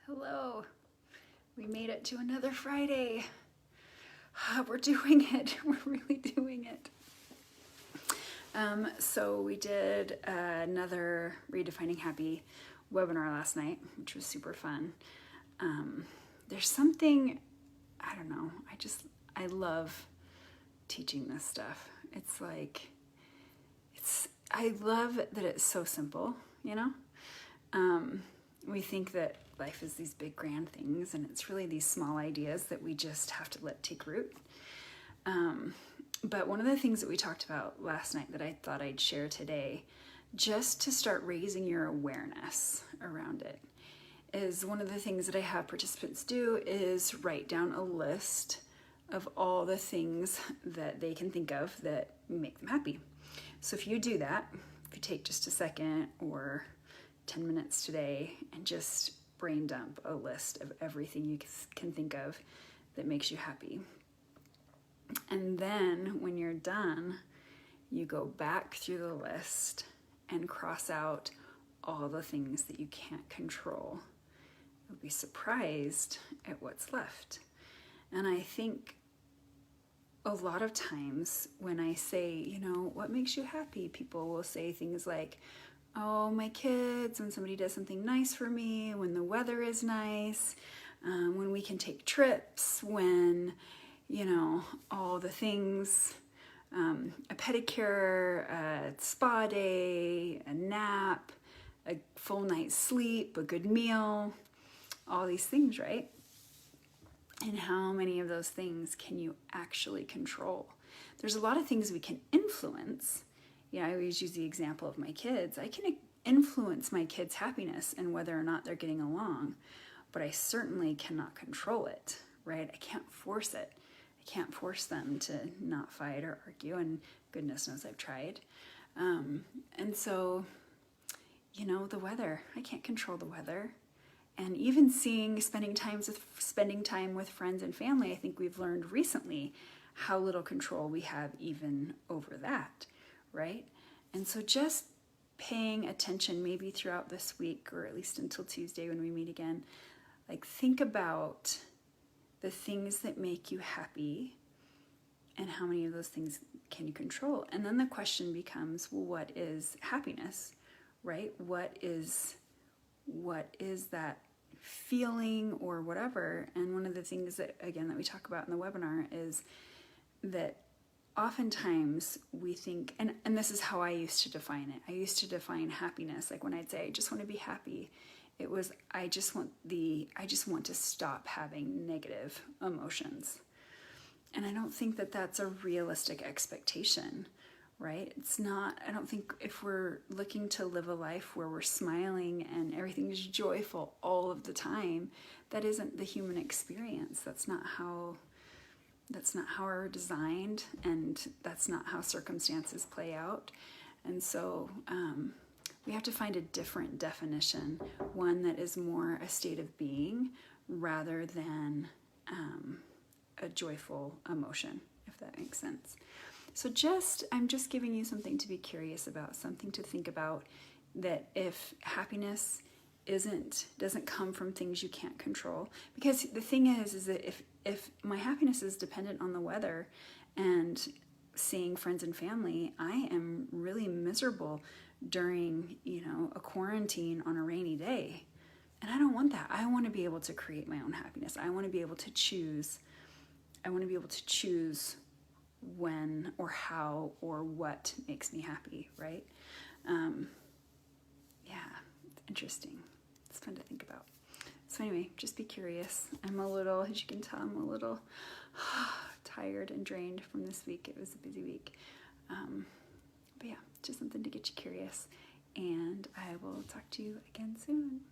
Hello, we made it to another Friday. We're doing it, we're really doing it. So we did another Redefining Happy webinar last night, which was super fun. There's something, I don't know, I love teaching this stuff. It's like, I love that it's so simple, you know? We think that life is these big grand things, and it's really these small ideas that we just have to let take root. But one of the things that we talked about last night that I thought I'd share today, just to start raising your awareness around it, is one of the things that I have participants do is write down a list of all the things that they can think of that make them happy. So if you do that, if you take just a second or 10 minutes today and just brain dump a list of everything you can think of that makes you happy. And then when you're done, you go back through the list and cross out all the things that you can't control. You'll be surprised at what's left. And I think a lot of times when I say, you know, what makes you happy? People will say things like, oh, my kids, when somebody does something nice for me, when the weather is nice, when we can take trips, when, you know, all the things, a pedicure, a spa day, a nap, a full night's sleep, a good meal, all these things, right? And how many of those things can you actually control? There's a lot of things we can influence. I always use the example of my kids. I can influence my kids' happiness and whether or not they're getting along, but I certainly cannot control it, right? I can't force it. I can't force them to not fight or argue, and goodness knows I've tried. And so, you know, the weather, I can't control the weather. And even spending time with friends and family, I think we've learned recently how little control we have even over that, right? And so just paying attention maybe throughout this week, or at least until Tuesday when we meet again, like think about the things that make you happy and how many of those things can you control? And then the question becomes, well, what is happiness, right? What is that feeling or whatever? And one of the things that, again, that we talk about in the webinar is that oftentimes we think, and this is how I used to define it. I used to define happiness, like when I'd say, I just want to be happy, it was, I just want to stop having negative emotions. And I don't think that that's a realistic expectation, right? It's not. I don't think if we're looking to live a life where we're smiling and everything is joyful all of the time, that isn't the human experience. That's not how we're designed, and that's not how circumstances play out. And so we have to find a different definition, one that is more a state of being rather than a joyful emotion, if that makes sense. So I'm just giving you something to be curious about, something to think about, that if happiness doesn't come from things you can't control, because the thing is that if my happiness is dependent on the weather and seeing friends and family, I am really miserable during, a quarantine on a rainy day. And I don't want that. I want to be able to create my own happiness. I want to be able to choose when or how or what makes me happy, right? Yeah, it's interesting. It's fun to think about. So anyway, just be curious. As you can tell, I'm a little tired and drained from this week. It was a busy week. But yeah, just something to get you curious. And I will talk to you again soon.